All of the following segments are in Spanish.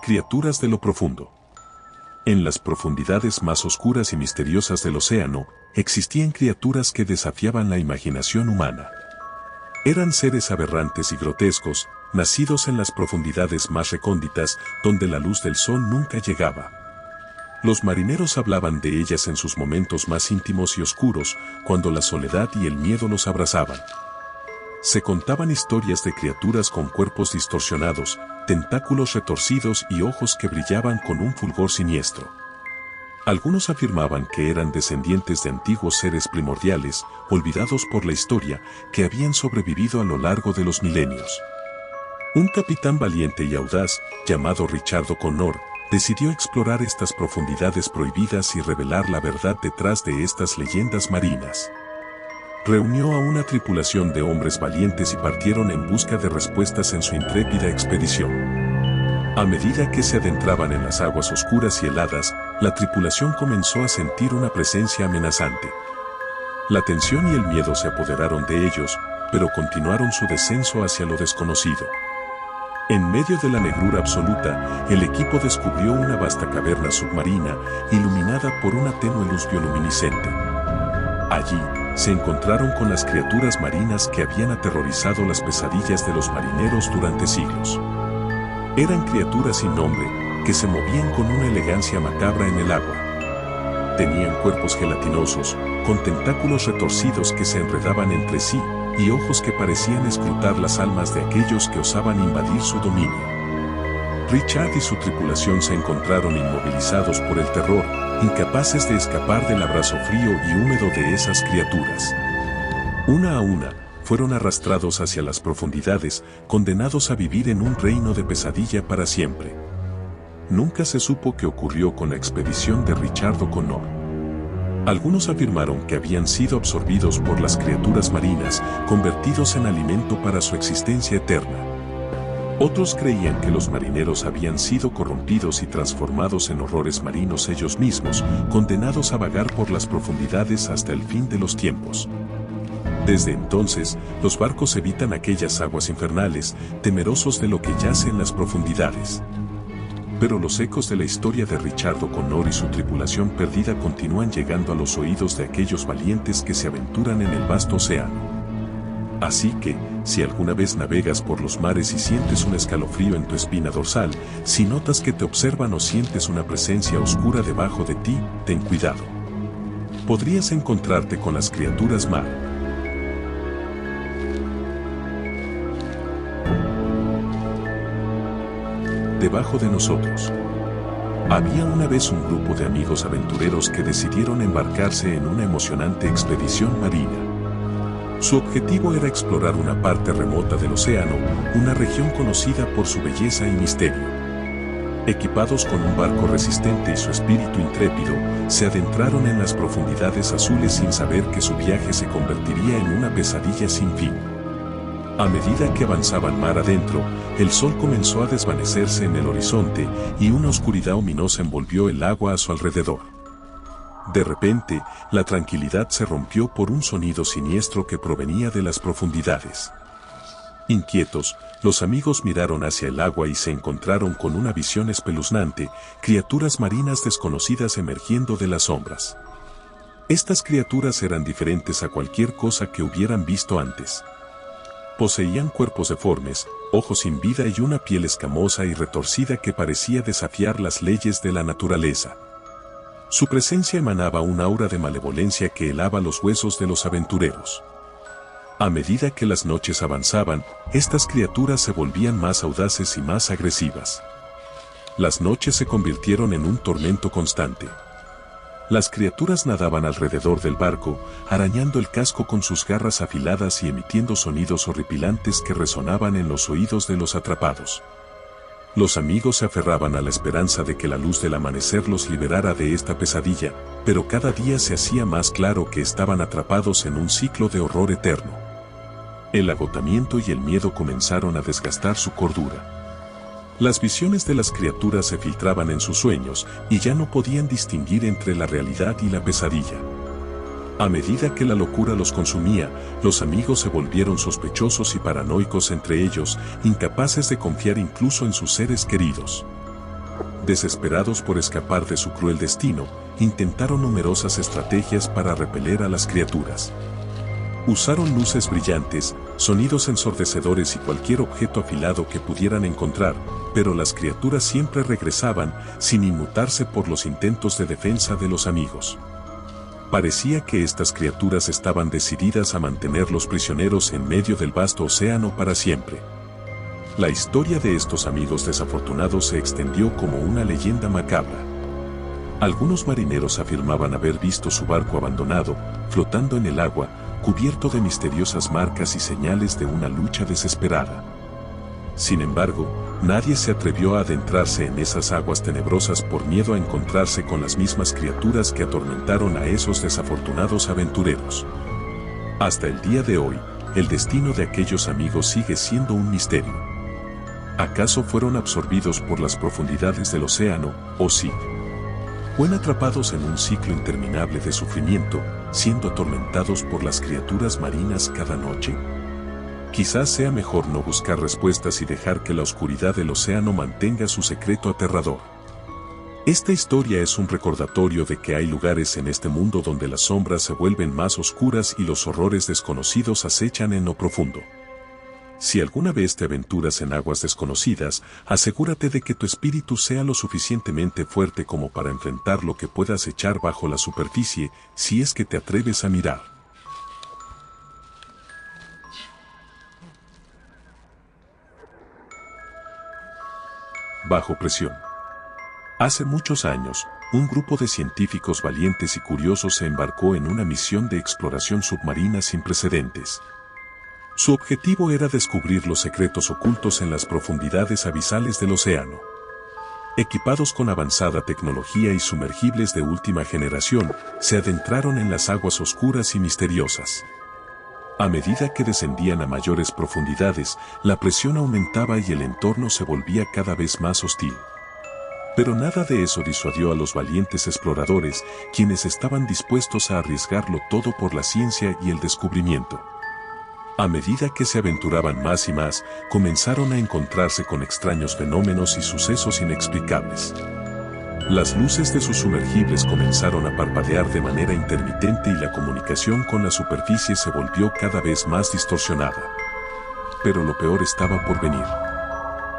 Criaturas de lo profundo. En las profundidades más oscuras y misteriosas del océano, existían criaturas que desafiaban la imaginación humana. Eran seres aberrantes y grotescos, nacidos en las profundidades más recónditas, donde la luz del sol nunca llegaba. Los marineros hablaban de ellas en sus momentos más íntimos y oscuros, cuando la soledad y el miedo los abrazaban. Se contaban historias de criaturas con cuerpos distorsionados, tentáculos retorcidos y ojos que brillaban con un fulgor siniestro. Algunos afirmaban que eran descendientes de antiguos seres primordiales, olvidados por la historia, que habían sobrevivido a lo largo de los milenios. Un capitán valiente y audaz, llamado Richard O'Connor, decidió explorar estas profundidades prohibidas y revelar la verdad detrás de estas leyendas marinas. Reunió a una tripulación de hombres valientes y partieron en busca de respuestas en su intrépida expedición. A medida que se adentraban en las aguas oscuras y heladas, la tripulación comenzó a sentir una presencia amenazante. La tensión y el miedo se apoderaron de ellos, pero continuaron su descenso hacia lo desconocido. En medio de la negrura absoluta, el equipo descubrió una vasta caverna submarina, iluminada por una tenue luz bioluminiscente. Allí, se encontraron con las criaturas marinas que habían aterrorizado las pesadillas de los marineros durante siglos. Eran criaturas sin nombre, que se movían con una elegancia macabra en el agua. Tenían cuerpos gelatinosos, con tentáculos retorcidos que se enredaban entre sí, y ojos que parecían escrutar las almas de aquellos que osaban invadir su dominio. Richard y su tripulación se encontraron inmovilizados por el terror, incapaces de escapar del abrazo frío y húmedo de esas criaturas. Una a una, fueron arrastrados hacia las profundidades, condenados a vivir en un reino de pesadilla para siempre. Nunca se supo qué ocurrió con la expedición de Richard O'Connor. Algunos afirmaron que habían sido absorbidos por las criaturas marinas, convertidos en alimento para su existencia eterna. Otros creían que los marineros habían sido corrompidos y transformados en horrores marinos ellos mismos, condenados a vagar por las profundidades hasta el fin de los tiempos. Desde entonces, los barcos evitan aquellas aguas infernales, temerosos de lo que yace en las profundidades. Pero los ecos de la historia de Richard O'Connor y su tripulación perdida continúan llegando a los oídos de aquellos valientes que se aventuran en el vasto océano. Así que, si alguna vez navegas por los mares y sientes un escalofrío en tu espina dorsal, si notas que te observan o sientes una presencia oscura debajo de ti, ten cuidado. Podrías encontrarte con las criaturas mar. Debajo de nosotros. Había una vez un grupo de amigos aventureros que decidieron embarcarse en una emocionante expedición marina. Su objetivo era explorar una parte remota del océano, una región conocida por su belleza y misterio. Equipados con un barco resistente y su espíritu intrépido, se adentraron en las profundidades azules sin saber que su viaje se convertiría en una pesadilla sin fin. A medida que avanzaban mar adentro, el sol comenzó a desvanecerse en el horizonte y una oscuridad ominosa envolvió el agua a su alrededor. De repente, la tranquilidad se rompió por un sonido siniestro que provenía de las profundidades. Inquietos, los amigos miraron hacia el agua y se encontraron con una visión espeluznante, criaturas marinas desconocidas emergiendo de las sombras. Estas criaturas eran diferentes a cualquier cosa que hubieran visto antes. Poseían cuerpos deformes, ojos sin vida y una piel escamosa y retorcida que parecía desafiar las leyes de la naturaleza. Su presencia emanaba un aura de malevolencia que helaba los huesos de los aventureros. A medida que las noches avanzaban, estas criaturas se volvían más audaces y más agresivas. Las noches se convirtieron en un tormento constante. Las criaturas nadaban alrededor del barco, arañando el casco con sus garras afiladas y emitiendo sonidos horripilantes que resonaban en los oídos de los atrapados. Los amigos se aferraban a la esperanza de que la luz del amanecer los liberara de esta pesadilla, pero cada día se hacía más claro que estaban atrapados en un ciclo de horror eterno. El agotamiento y el miedo comenzaron a desgastar su cordura. Las visiones de las criaturas se filtraban en sus sueños y ya no podían distinguir entre la realidad y la pesadilla. A medida que la locura los consumía, los amigos se volvieron sospechosos y paranoicos entre ellos, incapaces de confiar incluso en sus seres queridos. Desesperados por escapar de su cruel destino, intentaron numerosas estrategias para repeler a las criaturas. Usaron luces brillantes, sonidos ensordecedores y cualquier objeto afilado que pudieran encontrar, pero las criaturas siempre regresaban, sin inmutarse por los intentos de defensa de los amigos. Parecía que estas criaturas estaban decididas a mantenerlos prisioneros en medio del vasto océano para siempre. La historia de estos amigos desafortunados se extendió como una leyenda macabra. Algunos marineros afirmaban haber visto su barco abandonado, flotando en el agua, cubierto de misteriosas marcas y señales de una lucha desesperada. Sin embargo, nadie se atrevió a adentrarse en esas aguas tenebrosas por miedo a encontrarse con las mismas criaturas que atormentaron a esos desafortunados aventureros. Hasta el día de hoy, el destino de aquellos amigos sigue siendo un misterio. ¿Acaso fueron absorbidos por las profundidades del océano, o sí? ¿Fueron atrapados en un ciclo interminable de sufrimiento, siendo atormentados por las criaturas marinas cada noche? Quizás sea mejor no buscar respuestas y dejar que la oscuridad del océano mantenga su secreto aterrador. Esta historia es un recordatorio de que hay lugares en este mundo donde las sombras se vuelven más oscuras y los horrores desconocidos acechan en lo profundo. Si alguna vez te aventuras en aguas desconocidas, asegúrate de que tu espíritu sea lo suficientemente fuerte como para enfrentar lo que puedas echar bajo la superficie, si es que te atreves a mirar. Bajo presión. Hace muchos años, un grupo de científicos valientes y curiosos se embarcó en una misión de exploración submarina sin precedentes. Su objetivo era descubrir los secretos ocultos en las profundidades abisales del océano. Equipados con avanzada tecnología y sumergibles de última generación, se adentraron en las aguas oscuras y misteriosas. A medida que descendían a mayores profundidades, la presión aumentaba y el entorno se volvía cada vez más hostil. Pero nada de eso disuadió a los valientes exploradores, quienes estaban dispuestos a arriesgarlo todo por la ciencia y el descubrimiento. A medida que se aventuraban más y más, comenzaron a encontrarse con extraños fenómenos y sucesos inexplicables. Las luces de sus sumergibles comenzaron a parpadear de manera intermitente y la comunicación con la superficie se volvió cada vez más distorsionada. Pero lo peor estaba por venir.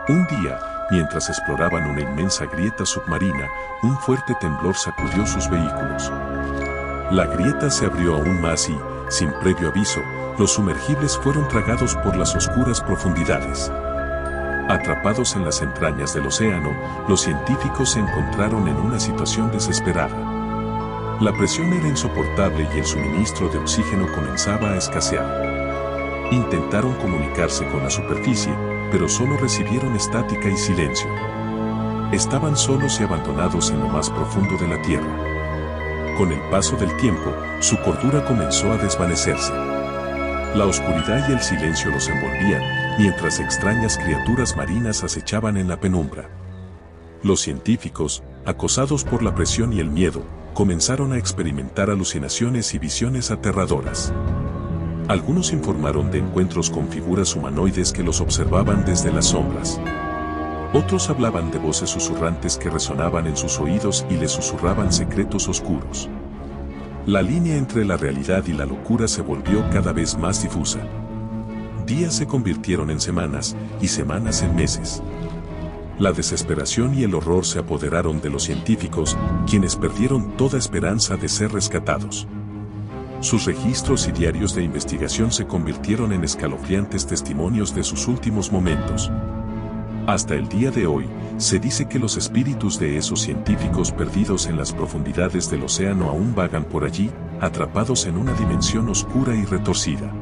Un día, mientras exploraban una inmensa grieta submarina, un fuerte temblor sacudió sus vehículos. La grieta se abrió aún más y, sin previo aviso, los sumergibles fueron tragados por las oscuras profundidades. Atrapados en las entrañas del océano, los científicos se encontraron en una situación desesperada. La presión era insoportable y el suministro de oxígeno comenzaba a escasear. Intentaron comunicarse con la superficie, pero solo recibieron estática y silencio. Estaban solos y abandonados en lo más profundo de la tierra. Con el paso del tiempo, su cordura comenzó a desvanecerse. La oscuridad y el silencio los envolvían, mientras extrañas criaturas marinas acechaban en la penumbra. Los científicos, acosados por la presión y el miedo, comenzaron a experimentar alucinaciones y visiones aterradoras. Algunos informaron de encuentros con figuras humanoides que los observaban desde las sombras. Otros hablaban de voces susurrantes que resonaban en sus oídos y les susurraban secretos oscuros. La línea entre la realidad y la locura se volvió cada vez más difusa. Días se convirtieron en semanas, y semanas en meses. La desesperación y el horror se apoderaron de los científicos, quienes perdieron toda esperanza de ser rescatados. Sus registros y diarios de investigación se convirtieron en escalofriantes testimonios de sus últimos momentos. Hasta el día de hoy, se dice que los espíritus de esos científicos perdidos en las profundidades del océano aún vagan por allí, atrapados en una dimensión oscura y retorcida.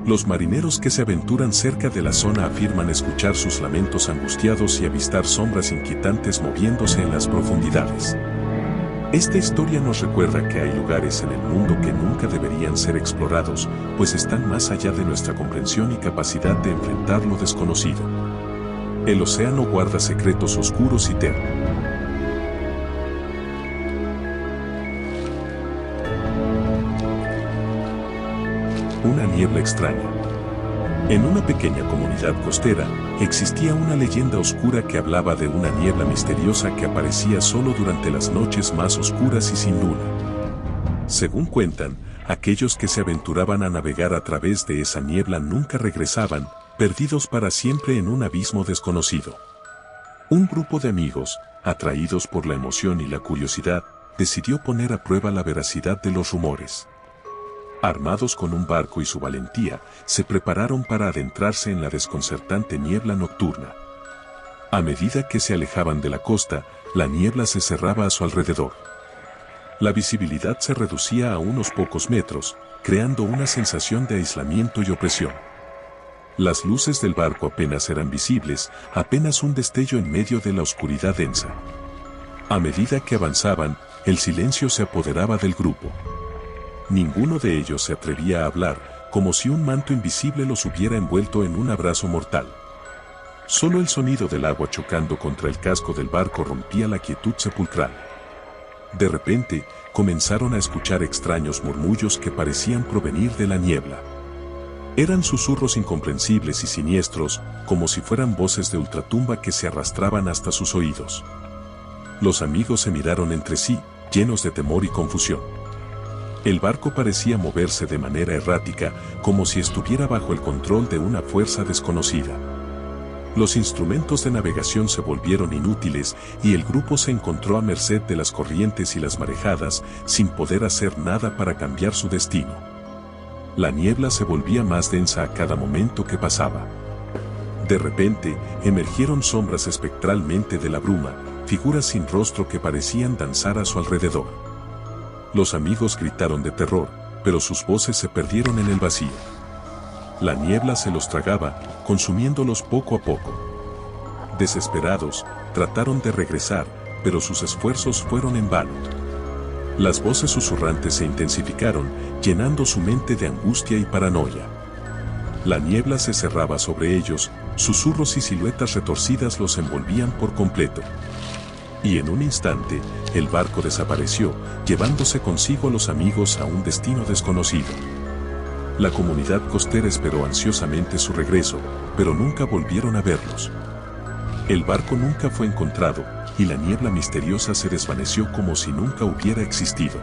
Los marineros que se aventuran cerca de la zona afirman escuchar sus lamentos angustiados y avistar sombras inquietantes moviéndose en las profundidades. Esta historia nos recuerda que hay lugares en el mundo que nunca deberían ser explorados, pues están más allá de nuestra comprensión y capacidad de enfrentar lo desconocido. El océano guarda secretos oscuros y ternos. Una niebla extraña. En una pequeña comunidad costera, existía una leyenda oscura que hablaba de una niebla misteriosa que aparecía solo durante las noches más oscuras y sin luna. Según cuentan, aquellos que se aventuraban a navegar a través de esa niebla nunca regresaban, perdidos para siempre en un abismo desconocido. Un grupo de amigos, atraídos por la emoción y la curiosidad, decidió poner a prueba la veracidad de los rumores. Armados con un barco y su valentía, se prepararon para adentrarse en la desconcertante niebla nocturna. A medida que se alejaban de la costa, la niebla se cerraba a su alrededor. La visibilidad se reducía a unos pocos metros, creando una sensación de aislamiento y opresión. Las luces del barco apenas eran visibles, apenas un destello en medio de la oscuridad densa. A medida que avanzaban, el silencio se apoderaba del grupo. Ninguno de ellos se atrevía a hablar, como si un manto invisible los hubiera envuelto en un abrazo mortal. Solo el sonido del agua chocando contra el casco del barco rompía la quietud sepulcral. De repente, comenzaron a escuchar extraños murmullos que parecían provenir de la niebla. Eran susurros incomprensibles y siniestros, como si fueran voces de ultratumba que se arrastraban hasta sus oídos. Los amigos se miraron entre sí, llenos de temor y confusión. El barco parecía moverse de manera errática, como si estuviera bajo el control de una fuerza desconocida. Los instrumentos de navegación se volvieron inútiles y el grupo se encontró a merced de las corrientes y las marejadas, sin poder hacer nada para cambiar su destino. La niebla se volvía más densa a cada momento que pasaba. De repente, emergieron sombras espectralmente de la bruma, figuras sin rostro que parecían danzar a su alrededor. Los amigos gritaron de terror, pero sus voces se perdieron en el vacío. La niebla se los tragaba, consumiéndolos poco a poco. Desesperados, trataron de regresar, pero sus esfuerzos fueron en vano. Las voces susurrantes se intensificaron, llenando su mente de angustia y paranoia. La niebla se cerraba sobre ellos, susurros y siluetas retorcidas los envolvían por completo. Y en un instante, el barco desapareció, llevándose consigo a los amigos a un destino desconocido. La comunidad costera esperó ansiosamente su regreso, pero nunca volvieron a verlos. El barco nunca fue encontrado, y la niebla misteriosa se desvaneció como si nunca hubiera existido.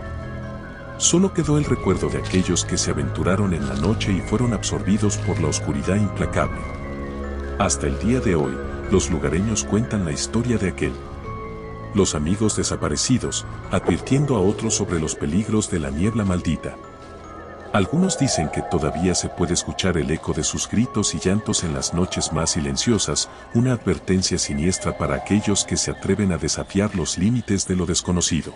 Solo quedó el recuerdo de aquellos que se aventuraron en la noche y fueron absorbidos por la oscuridad implacable. Hasta el día de hoy, los lugareños cuentan la historia de los amigos desaparecidos, advirtiendo a otros sobre los peligros de la niebla maldita. Algunos dicen que todavía se puede escuchar el eco de sus gritos y llantos en las noches más silenciosas, una advertencia siniestra para aquellos que se atreven a desafiar los límites de lo desconocido.